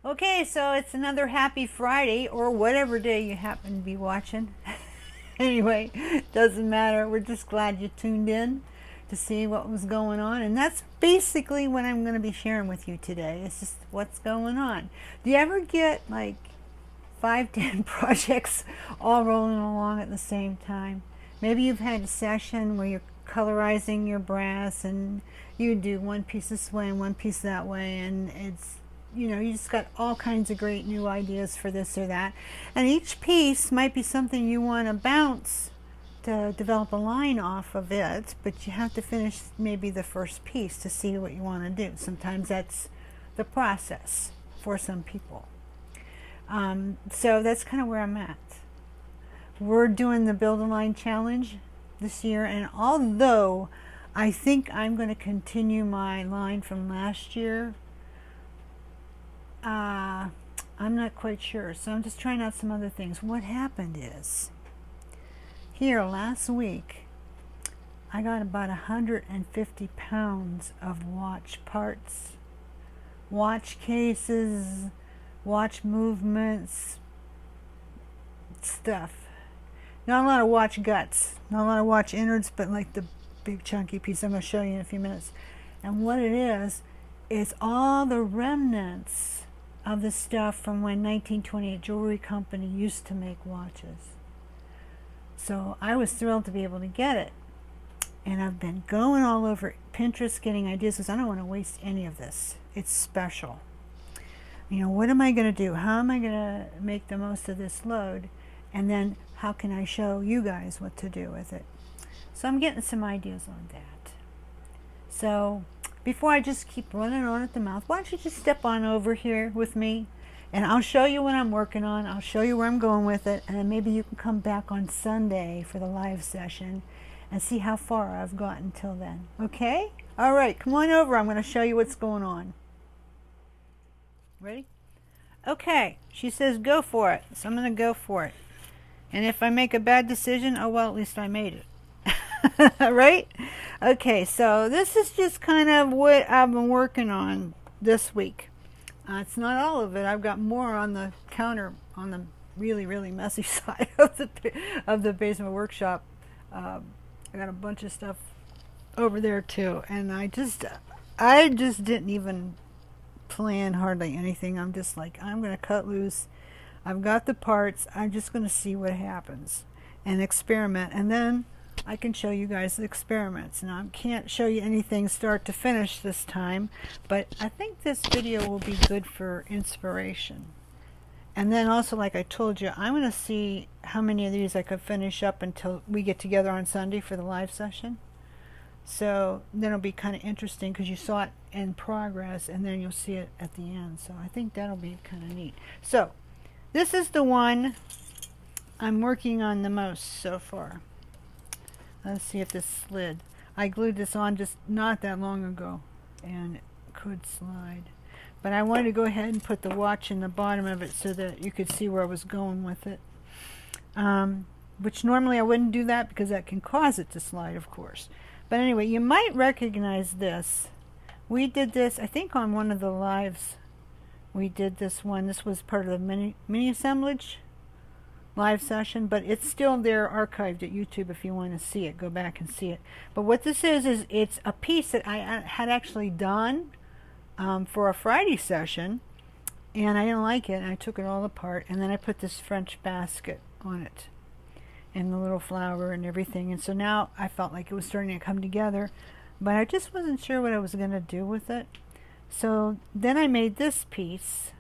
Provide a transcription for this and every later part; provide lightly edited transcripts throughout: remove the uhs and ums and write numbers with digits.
Okay, so it's another happy Friday or whatever day you happen to be watching. Anyway, doesn't matter. We're just glad you tuned in to see what was going on. And that's basically what I'm going to be sharing with you today. It's just what's going on. Do you ever get like 5, 10 projects all rolling along at the same time? Maybe you've had a session where you're colorizing your brass and you do one piece this way and one piece that way, and it's, you just got all kinds of great new ideas for this or that. And each piece might be something you want to bounce to develop a line off of it, but you have to finish maybe the first piece to see what you want to do. Sometimes that's the process for some people. So that's kind of where I'm at. We're doing the Build a Line Challenge this year, and although I think I'm going to continue my line from last year, I'm not quite sure, so I'm just trying out some other things. What happened is, here last week, I got about 150 pounds of watch parts, watch cases, watch movements, stuff. Not a lot of watch guts, not a lot of watch innards, but like the big chunky piece I'm going to show you in a few minutes. And what it is all the remnants of the stuff from when 1928 Jewelry Company used to make watches. So I was thrilled to be able to get it. And I've been going all over Pinterest getting ideas because I don't want to waste any of this. It's special. What am I going to do? How am I going to make the most of this load? And then how can I show you guys what to do with it? So I'm getting some ideas on that. So before I just keep running on at the mouth, why don't you just step on over here with me and I'll show you what I'm working on. I'll show you where I'm going with it, and then maybe you can come back on Sunday for the live session and see how far I've gotten till then. Okay? All right, come on over. I'm going to show you what's going on. Ready? Okay, she says go for it, so I'm going to go for it. And if I make a bad decision, oh well, at least I made it. Right? Okay, so this is just kind of what I've been working on this week. It's not all of it. I've got more on the counter on the really, really messy side of the basement workshop. I got a bunch of stuff over there too, and I just didn't even plan hardly anything. I'm just like, I'm going to cut loose. I've got the parts. I'm just going to see what happens and experiment, and then I can show you guys the experiments. Now, I can't show you anything start to finish this time, but I think this video will be good for inspiration. And then also, like I told you, I'm going to see how many of these I could finish up until we get together on Sunday for the live session. So then it'll be kind of interesting because you saw it in progress and then you'll see it at the end. So I think that'll be kind of neat. So this is the one I'm working on the most so far. Let's see if this slid. I glued this on just not that long ago and it could slide. But I wanted to go ahead and put the watch in the bottom of it so that you could see where I was going with it. Which normally I wouldn't do that because that can cause it to slide, of course. But anyway, you might recognize this. We did this, I think, on one of the lives. We did this one. This was part of the mini assemblage live session, but it's still there archived at YouTube if you want to see it. Go back and see it. But what this is it's a piece that I had actually done for a Friday session, and I didn't like it, and I took it all apart, and then I put this French basket on it and the little flower and everything, and so now I felt like it was starting to come together, but I just wasn't sure what I was going to do with it. So then I made this piece,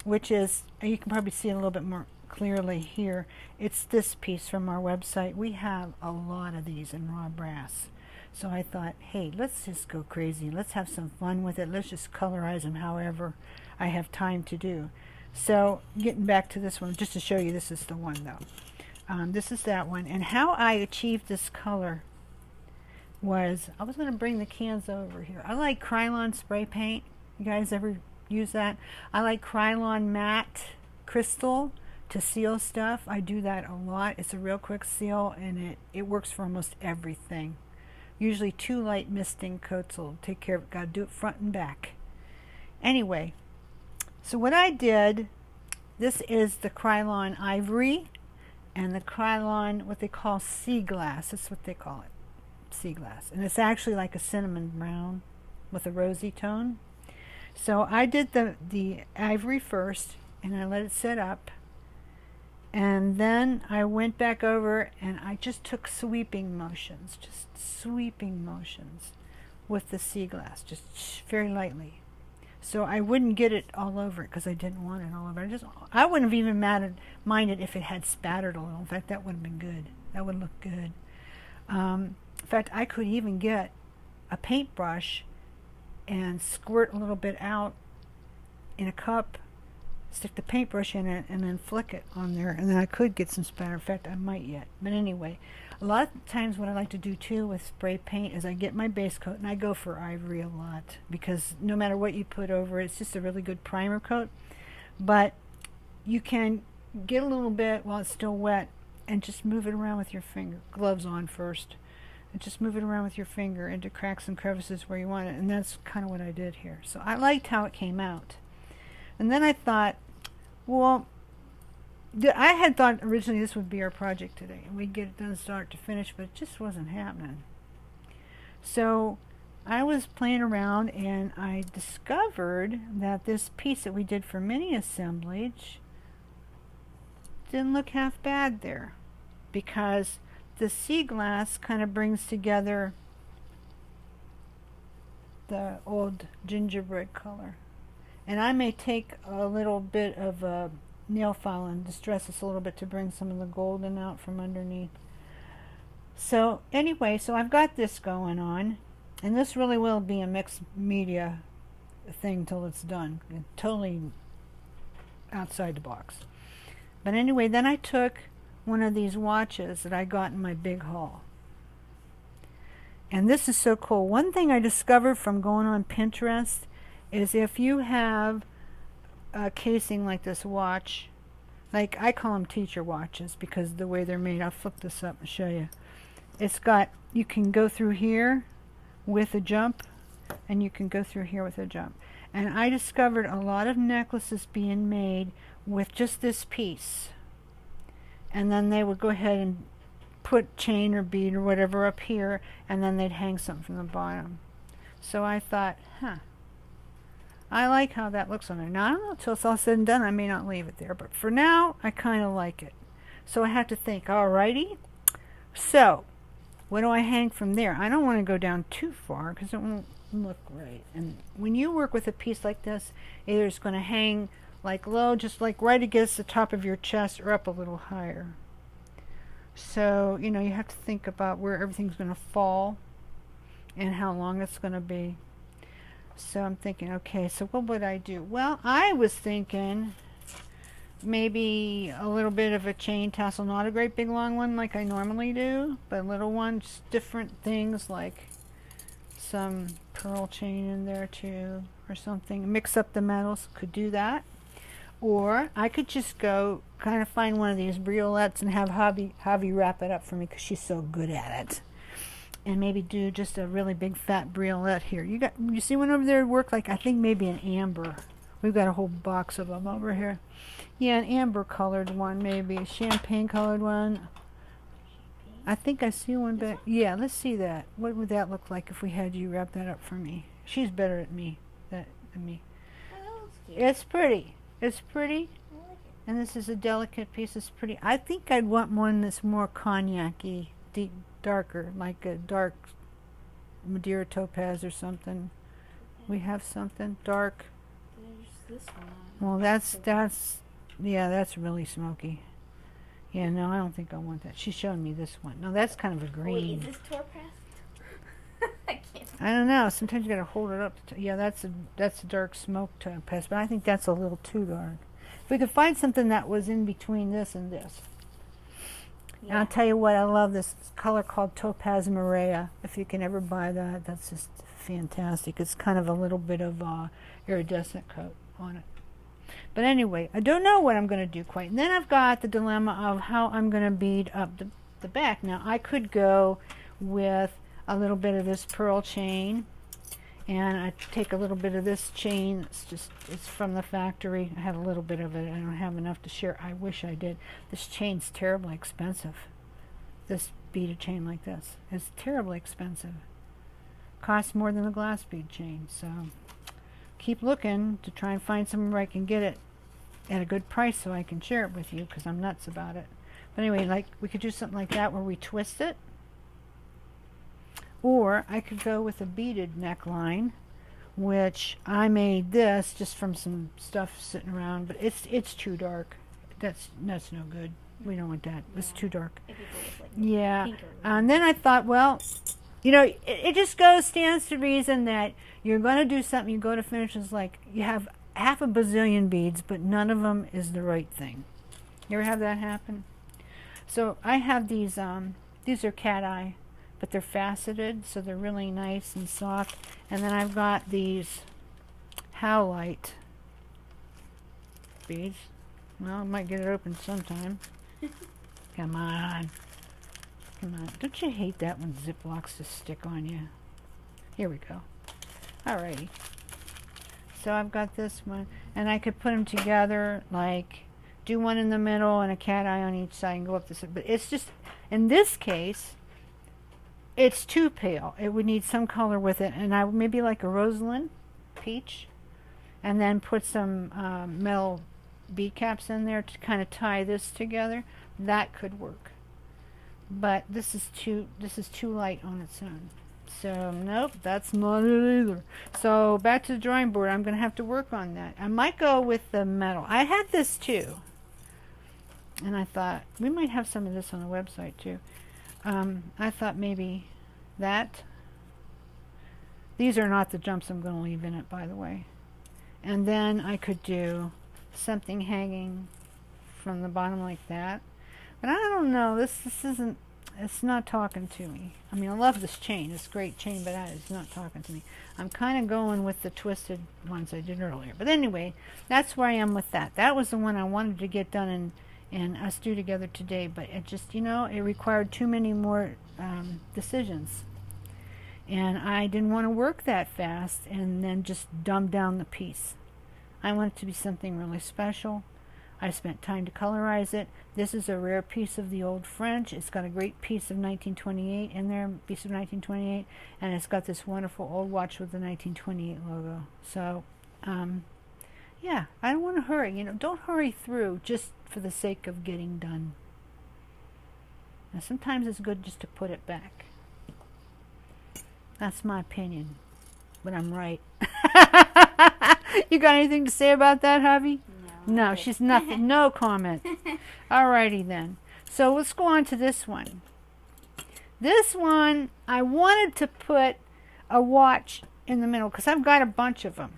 which is, you can probably see it a little bit more clearly here. It's this piece from our website. We have a lot of these in raw brass. So I thought, hey, let's just go crazy. Let's have some fun with it. Let's just colorize them however I have time to do. So getting back to this one, just to show you, this is the one though. This is that one. And how I achieved this color was, I was going to bring the cans over here. I like Krylon spray paint. You guys ever use that? I like Krylon matte crystal to seal stuff. I do that a lot. It's a real quick seal, and it works for almost everything. Usually 2 light misting coats will take care of it. Got to do it front and back. Anyway, So what I did, this is the Krylon Ivory and the Krylon, what they call sea glass. That's what they call it, sea glass. And it's actually like a cinnamon brown with a rosy tone. So I did the ivory first, and I let it set up. And then I went back over and I just took sweeping motions with the sea glass, just very lightly. So I wouldn't get it all over it because I didn't want it all over. I wouldn't have even minded if it had spattered a little. In fact, that would have been good. That would look good. In fact, I could even get a paintbrush and squirt a little bit out in a cup, stick the paintbrush in it, and then flick it on there, and then I could get some spatter. In fact, I might yet. But anyway, a lot of times what I like to do too with spray paint is I get my base coat, and I go for ivory a lot because no matter what you put over it, it's just a really good primer coat. But you can get a little bit while it's still wet and just move it around with your finger. Gloves on first. And just move it around with your finger into cracks and crevices where you want it. And that's kind of what I did here. So I liked how it came out. And then I thought, well, I had thought originally this would be our project today, and we'd get it done start to finish, but it just wasn't happening. So I was playing around, and I discovered that this piece that we did for mini assemblage didn't look half bad there, because the sea glass kind of brings together the old gingerbread color. And I may take a little bit of a nail file and distress this a little bit to bring some of the golden out from underneath. So anyway, so I've got this going on, and this really will be a mixed media thing till it's done. Totally outside the box. But anyway, then I took one of these watches that I got in my big haul. And this is so cool. One thing I discovered from going on Pinterest is if you have a casing like this watch, like I call them teacher watches because the way they're made, I'll flip this up and show you. It's got, you can go through here with a jump, and you can go through here with a jump. And I discovered a lot of necklaces being made with just this piece. And then they would go ahead and put chain or bead or whatever up here, and then they'd hang something from the bottom. So I thought, I like how that looks on there. Now, I don't know, until it's all said and done, I may not leave it there. But for now, I kind of like it. So I have to think, alrighty. So, what do I hang from there? I don't want to go down too far because it won't look right. And when you work with a piece like this, either it's going to hang like low, just like right against the top of your chest, or up a little higher. So, you know, you have to think about where everything's going to fall and how long it's going to be. So I'm thinking, okay, so what would I do? Well, I was thinking maybe a little bit of a chain tassel, not a great big long one like I normally do, but a little one, just different things like some pearl chain in there too, or something. Mix up the metals, could do that. Or I could just go kind of find one of these briolettes and have Javi wrap it up for me because she's so good at it. And maybe do just a really big fat briolette here. You see one over there work like, I think maybe an amber. We've got a whole box of them over here. Yeah, an amber colored one maybe, a champagne colored one. I think I see one back. Yeah, let's see that. What would that look like if we had you wrap that up for me? She's better at me than me. It's pretty. It's pretty. I like it. And this is a delicate piece. It's pretty. I think I'd want one that's more cognac-y, deep, darker, like a dark Madeira topaz or something. We have something dark. There's this one. Well, that's really smoky. Yeah, no, I don't think I want that. She's showing me this one. No, that's kind of a green. Wait, is this topaz? I can't. I don't know. Sometimes you gotta hold it up. Yeah, that's a dark smoke topaz, but I think that's a little too dark. If we could find something that was in between this and this. Yeah. And I'll tell you what, I love this color called Topaz Maria. If you can ever buy that, that's just fantastic. It's kind of a little bit of iridescent coat on it. But anyway, I don't know what I'm going to do quite. And then I've got the dilemma of how I'm going to bead up the back. Now, I could go with a little bit of this pearl chain And I take a little bit of this chain. It's from the factory. I have a little bit of it. I don't have enough to share. I wish I did. This chain's terribly expensive. This beaded chain like this is terribly expensive. Costs more than a glass bead chain. So keep looking to try and find somewhere I can get it at a good price so I can share it with you, because I'm nuts about it. But anyway, like, we could do something like that where we twist it. Or I could go with a beaded neckline, which I made this just from some stuff sitting around, but it's too dark. That's no good. We don't want that. It's too dark. Yeah. And then I thought, well, you know, it just stands to reason that you're going to do something, you go to finish, it's like you have half a bazillion beads, but none of them is the right thing. You ever have that happen? So I have these are cat eye, but they're faceted, so they're really nice and soft. And then I've got these howlite beads. Well, I might get it open sometime. Come on. Come on. Don't you hate that when Ziplocs just stick on you? Here we go. Alrighty. So I've got this one, and I could put them together, like do one in the middle and a cat eye on each side and go up this. But it's just, in this case, it's too pale. It would need some color with it, and I maybe like a roseland peach, and then put some metal bead caps in there to kind of tie this together. That could work, but this is too light on its own. So nope, that's not it either. So back to the drawing board. I'm going to have to work on that. I might go with the metal. I had this too, and I thought we might have some of this on the website too. I thought maybe that. These are not the jumps I'm going to leave in it, by the way. And then I could do something hanging from the bottom like that. But I don't know. This isn't. It's not talking to me. I mean, I love this chain. It's a great chain, but it's not talking to me. I'm kind of going with the twisted ones I did earlier. But anyway, that's where I am with that. That was the one I wanted to get done and us do together today. But it just, you know, it required too many more decisions. And I didn't want to work that fast and then just dumb down the piece. I want it to be something really special. I spent time to colorize it. This is a rare piece of the old French. It's got a great piece of 1928 in there, piece of 1928, and it's got this wonderful old watch with the 1928 logo. So, yeah, I don't want to hurry. You know, don't hurry through just for the sake of getting done. Now, sometimes it's good just to put it back. That's my opinion, but I'm right. You got anything to say about that, Javi? No, she's nothing. No comment. Alrighty then. So let's go on to this one. This one, I wanted to put a watch in the middle because I've got a bunch of them.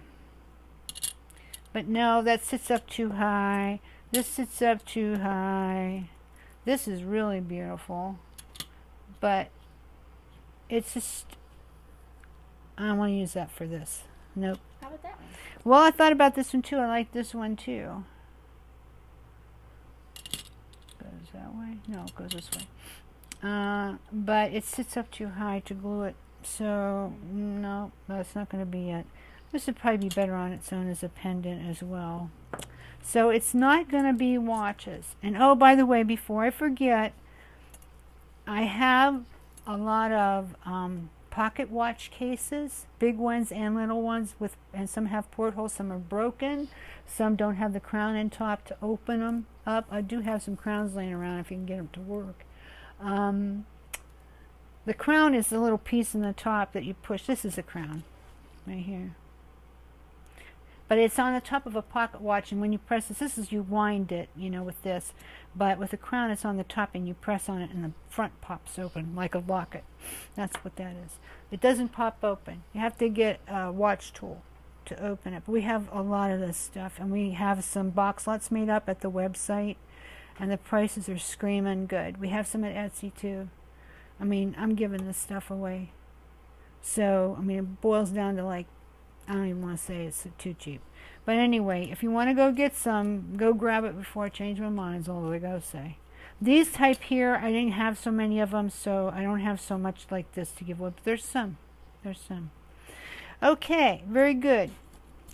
But no, that sits up too high. This sits up too high. This is really beautiful. But it's just, I don't want to use that for this. Nope. How about that one? Well, I thought about this one too. I like this one too. Goes that way? No, it goes this way. But it sits up too high to glue it. So, no, that's not going to be it. This would probably be better on its own as a pendant as well. So it's not going to be watches. And oh, by the way, before I forget, I have a lot of pocket watch cases, big ones and little ones, and some have portholes, some are broken, some don't have the crown in top to open them up. I do have some crowns laying around if you can get them to work. The crown is the little piece in the top that you push. This is a crown right here. But it's on the top of a pocket watch, and when you press this is you wind it, you know, with this. But with the crown, it's on the top, and you press on it, and the front pops open like a locket. That's what that is. It doesn't pop open. You have to get a watch tool to open it. But we have a lot of this stuff, and we have some box lots made up at the website, and the prices are screaming good. We have some at Etsy, too. I mean, I'm giving this stuff away. So, I mean, it boils down to like, I don't even want to say it's too cheap. But anyway, if you want to go get some, go grab it before I change my mind, is all I gotta say. These type here, I didn't have so many of them, so I don't have so much like this to give away. But there's some. There's some. Okay, very good.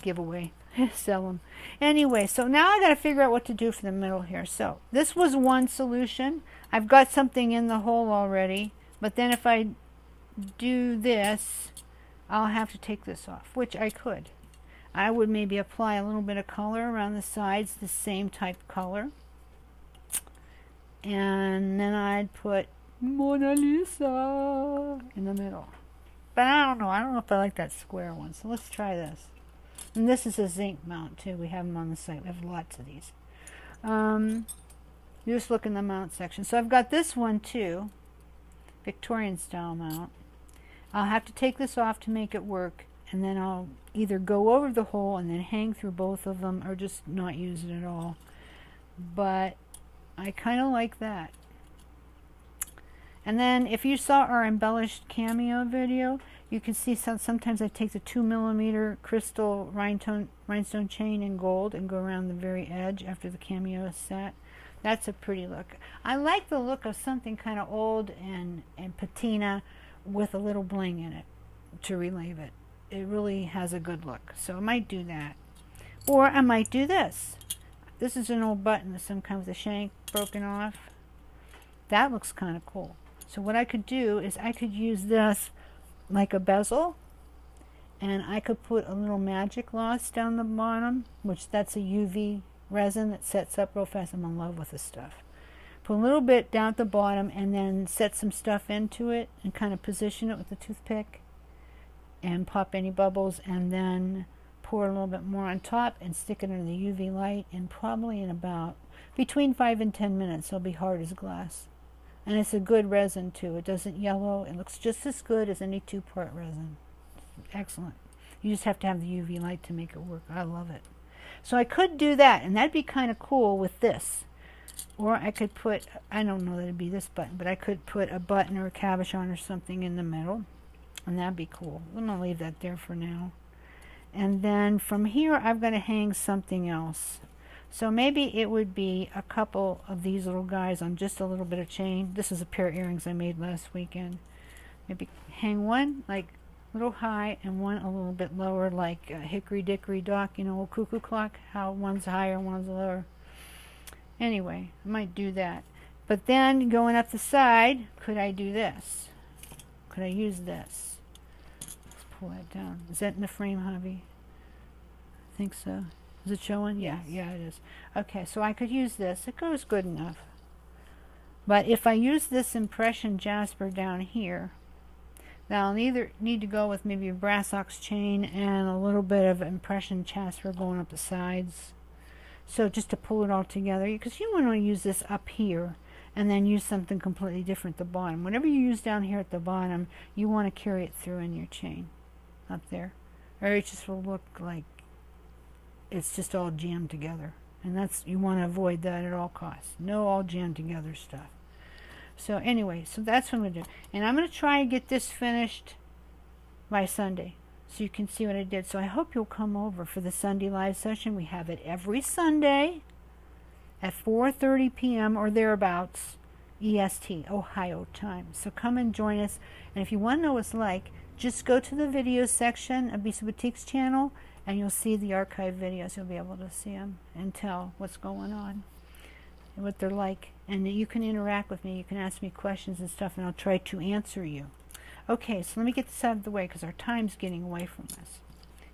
Giveaway. Sell them. Anyway, so now I got to figure out what to do for the middle here. So this was one solution. I've got something in the hole already, but then if I do this, I'll have to take this off, which I could. I would maybe apply a little bit of color around the sides, the same type color. And then I'd put Mona Lisa in the middle. But I don't know. I don't know if I like that square one. So let's try this. And this is a Zinc Mount too. We have them on the site. We have lots of these. You just look in the mount section. So I've got this one too. Victorian style mount. I'll have to take this off to make it work. And then I'll either go over the hole and then hang through both of them, or just not use it at all. But I kind of like that. And then if you saw our embellished cameo video, you can see sometimes I take the 2mm crystal rhinestone chain in gold and go around the very edge after the cameo is set. That's a pretty look. I like the look of something kind of old and patina with a little bling in it to relieve it. It really has a good look. So I might do that. Or I might do this. This is an old button with some kind of the shank broken off. That looks kind of cool. So what I could do is I could use this like a bezel, and I could put a little magic gloss down the bottom, which that's a UV resin that sets up real fast. I'm in love with this stuff. Put a little bit down at the bottom and then set some stuff into it and kind of position it with a toothpick and pop any bubbles, and then pour a little bit more on top and stick it under the UV light, and probably in about between 5 and 10 minutes it'll be hard as glass. And it's a good resin too. It doesn't yellow. It looks just as good as any 2-part resin. Excellent. You just have to have the UV light to make it work. I love it. So I could do that, and that'd be kind of cool with this. Or I could put, I don't know that it'd be this button, but I could put a button or a cabochon or something in the middle, and that'd be cool. I'm going to leave that there for now. And then from here I've got to hang something else. So maybe it would be a couple of these little guys on just a little bit of chain. This is a pair of earrings I made last weekend. Maybe hang one like a little high and one a little bit lower, like a hickory dickory dock, you know, a cuckoo clock, how one's higher and one's lower. Anyway, I might do that. But then going up the side, could I do this? Could I use this? Let's pull that down. Is that in the frame, hubby? I think so. Is it showing? Yeah, yeah, it is. Okay, so I could use this. It goes good enough. But if I use this impression jasper down here, now I'll either need to go with maybe a brass ox chain and a little bit of impression jasper going up the sides. So just to pull it all together, because you want to use this up here and then use something completely different at the bottom. Whatever you use down here at the bottom, you want to carry it through in your chain up there. Or it just will look like it's just all jammed together, and that's, you want to avoid that at all costs. No all jammed together stuff. So anyway, so that's what I'm going to do, and I'm going to try and get this finished by Sunday so you can see what I did. So I hope you'll come over for the Sunday live session. We have it every Sunday at 4:30 p.m. or thereabouts EST, Ohio time. So come and join us, and if you want to know what it's like, just go to the videos section of bsueboutiques channel, and you'll see the archive videos. You'll be able to see them and tell what's going on and what they're like. And you can interact with me. You can ask me questions and stuff, and I'll try to answer you. Okay, so let me get this out of the way because our time's getting away from us.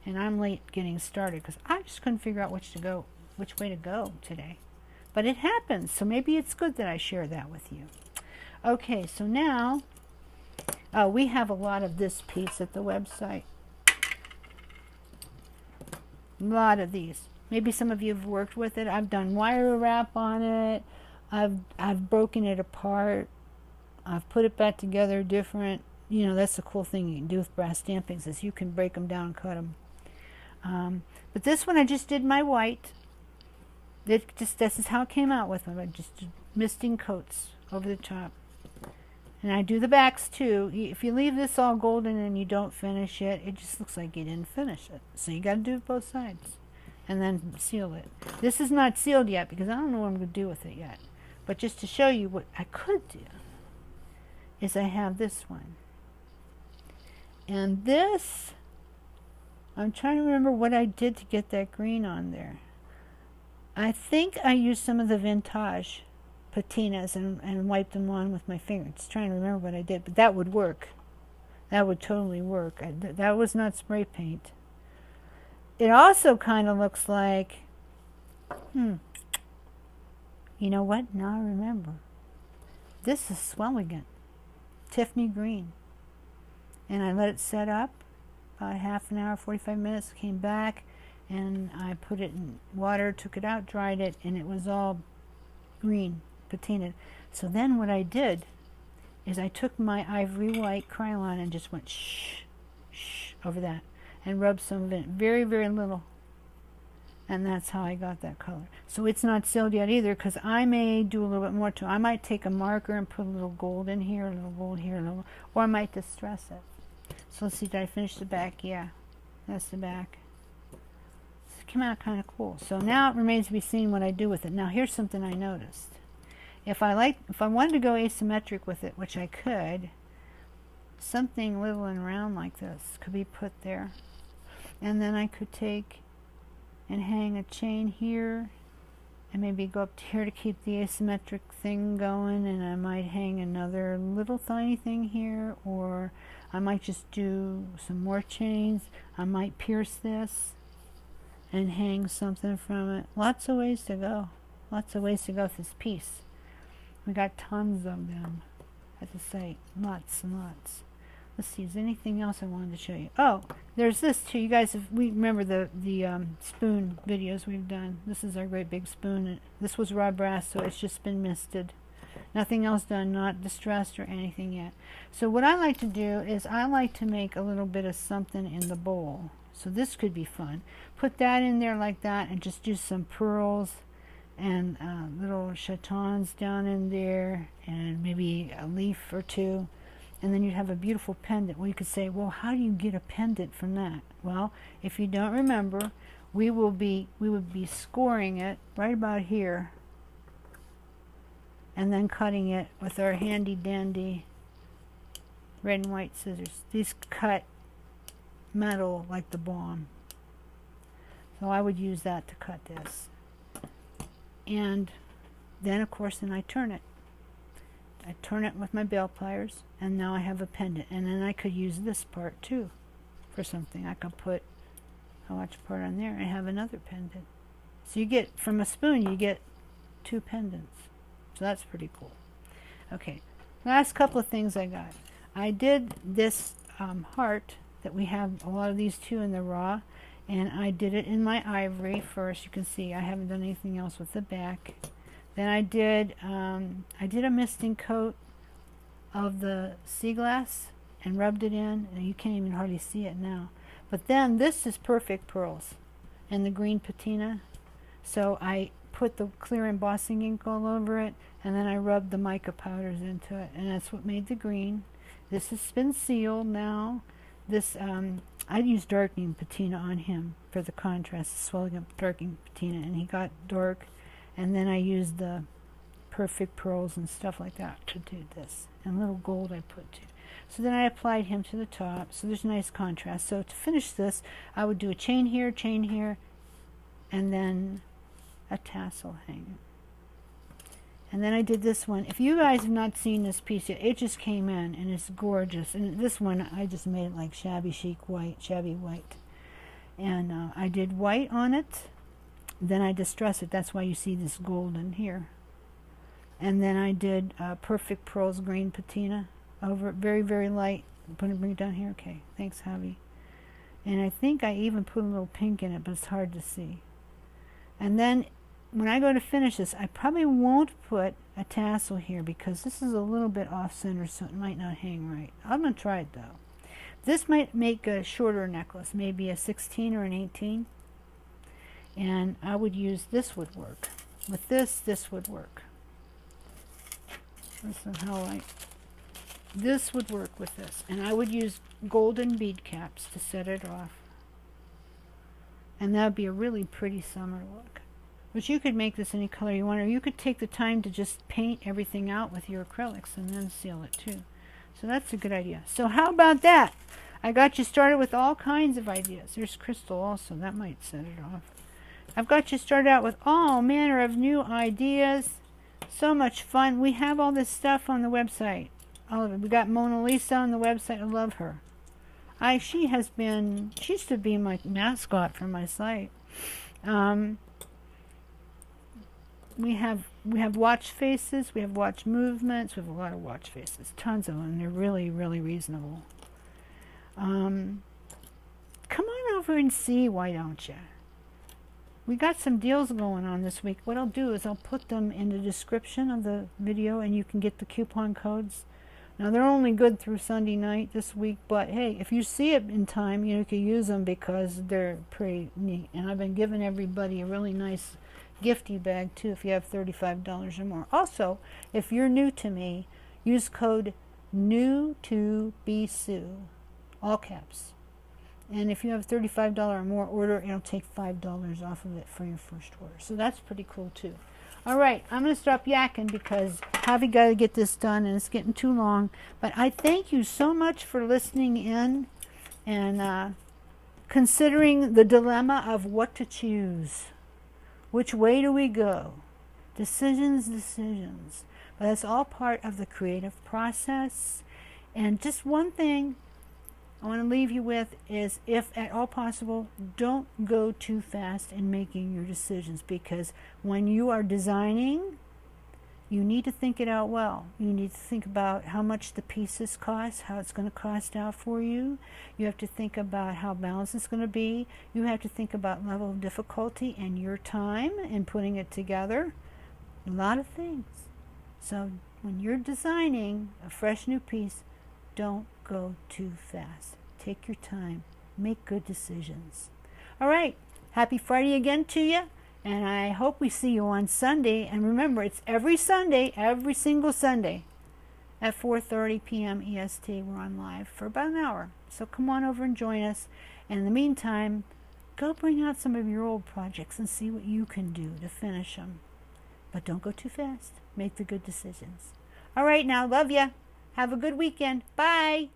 And I'm late getting started because I just couldn't figure out which way to go today. But it happens, so maybe it's good that I share that with you. Okay, so now we have a lot of this piece at the website. A lot of these. Maybe some of you have worked with it. I've done wire wrap on it. I've broken it apart. I've put it back together different. You know, that's the cool thing you can do with brass stampings is you can break them down and cut them. But this one I just did my white. This is how it came out with them. I just did misting coats over the top. And I do the backs too. If you leave this all golden and you don't finish it, it just looks like you didn't finish it. So you got to do both sides and then seal it. This is not sealed yet because I don't know what I'm going to do with it yet. But just to show you what I could do is I have this one. And this I'm trying to remember what I did to get that green on there. I think I used some of the vintage patinas and wiped them on with my finger. Just trying to remember what I did, but that would work. That would totally work. That was not spray paint. It also kind of looks like, you know what? Now I remember. This is Swelligant, Tiffany green. And I let it set up about half an hour, 45 minutes, came back, and I put it in water, took it out, dried it, and it was all green, patinaed. So then what I did is I took my ivory white Krylon and just went shh, shh over that, and rubbed some of it, very, very little. And that's how I got that color. So it's not sealed yet either, because I may do a little bit more to it. I might take a marker and put a little gold in here, a little gold here, a little, or I might distress it. So let's see, did I finish the back? Yeah, that's the back. So it came out kind of cool. So now it remains to be seen what I do with it. Now here's something I noticed. If I wanted to go asymmetric with it, which I could, something little and round like this could be put there. And then I could take and hang a chain here, and maybe go up to here to keep the asymmetric thing going, and I might hang another little tiny thing here, or I might just do some more chains. I might pierce this and hang something from it. Lots of ways to go. Lots of ways to go with this piece. We got tons of them at the site. Lots and lots. Let's see, is there anything else I wanted to show you? Oh, there's this too. You guys, we remember the spoon videos we've done. This is our great big spoon. This was raw brass, so it's just been misted. Nothing else done, not distressed or anything yet. So what I like to do is I like to make a little bit of something in the bowl. So this could be fun. Put that in there like that, and just do some pearls and little chatons down in there, and maybe a leaf or two. And then you'd have a beautiful pendant. Well, you could say, well, how do you get a pendant from that? Well, if you don't remember, we would be scoring it right about here, and then cutting it with our handy dandy red and white scissors. These cut metal like the bomb. So I would use that to cut this. And then, of course, then I turn it. I turn it with my bale pliers, and now I have a pendant. And then I could use this part too for something. I could put a watch part on there and have another pendant. So you get, from a spoon, you get two pendants. So that's pretty cool. Okay, last couple of things I got. I did this heart that we have a lot of these too in the raw, and I did it in my ivory first. You can see I haven't done anything else with the back. Then I did a misting coat of the sea glass and rubbed it in, and you can't even hardly see it now. But then this is perfect pearls and the green patina. So I put the clear embossing ink all over it, and then I rubbed the mica powders into it, and that's what made the green. This has been sealed now. This I used darkening patina on him for the contrast, swelling up darkening patina, and he got dark. And then I used the perfect pearls and stuff like that to do this. And little gold I put too. So then I applied him to the top. So there's nice contrast. So to finish this, I would do a chain here, and then a tassel hanging. And then I did this one. If you guys have not seen this piece yet, it just came in and it's gorgeous. And this one, I just made it like shabby white. And I did white on it. Then I distress it. That's why you see this golden here. And then I did perfect pearls green patina over it, very, very light. Bring it down here. Okay, thanks, Javi. And I think I even put a little pink in it, but it's hard to see. And then when I go to finish this, I probably won't put a tassel here because this is a little bit off center, so it might not hang right. I'm going to try it though. This might make a shorter necklace, maybe a 16 or an 18. And I would use, this would work. With this would work. This is how this would work with this. And I would use golden bead caps to set it off. And that would be a really pretty summer look. But you could make this any color you want, or you could take the time to just paint everything out with your acrylics and then seal it too. So that's a good idea. So how about that? I got you started with all kinds of ideas. There's Crystal also. That might set it off. I've got you started out with all manner of new ideas. So much fun. We have all this stuff on the website. All of it. We got Mona Lisa on the website. I love her. She used to be my mascot for my site. We have watch faces, we have watch movements, we have a lot of watch faces, tons of them. They're really, really reasonable. Come on over and see, why don't you? We got some deals going on this week. What I'll do is I'll put them in the description of the video, and you can get the coupon codes. Now, they're only good through Sunday night this week, but hey, if you see it in time, you can use them because they're pretty neat. And I've been giving everybody a really nice gifty bag too if you have $35 or more. Also, if you're new to me, use code NEW2BSUE, all caps. And if you have $35 or more order, it'll take $5 off of it for your first order. So that's pretty cool too. All right, I'm going to stop yakking because Javi got to get this done and it's getting too long. But I thank you so much for listening in and considering the dilemma of what to choose. Which way do we go? Decisions. But that's all part of the creative process. And just one thing I want to leave you with is, if at all possible, don't go too fast in making your decisions, because when you are designing, you need to think it out well. You need to think about how much the pieces cost, how it's going to cost out for you. You have to think about how balanced it's going to be. You have to think about level of difficulty and your time in putting it together. A lot of things. So when you're designing a fresh new piece, don't go too fast. Take your time. Make good decisions. All right. Happy Friday again to you. And I hope we see you on Sunday. And remember, it's every Sunday, every single Sunday at 4:30 p.m. EST. We're on live for about an hour. So come on over and join us. And in the meantime, go bring out some of your old projects and see what you can do to finish them. But don't go too fast. Make the good decisions. All right, now, love ya. Have a good weekend. Bye.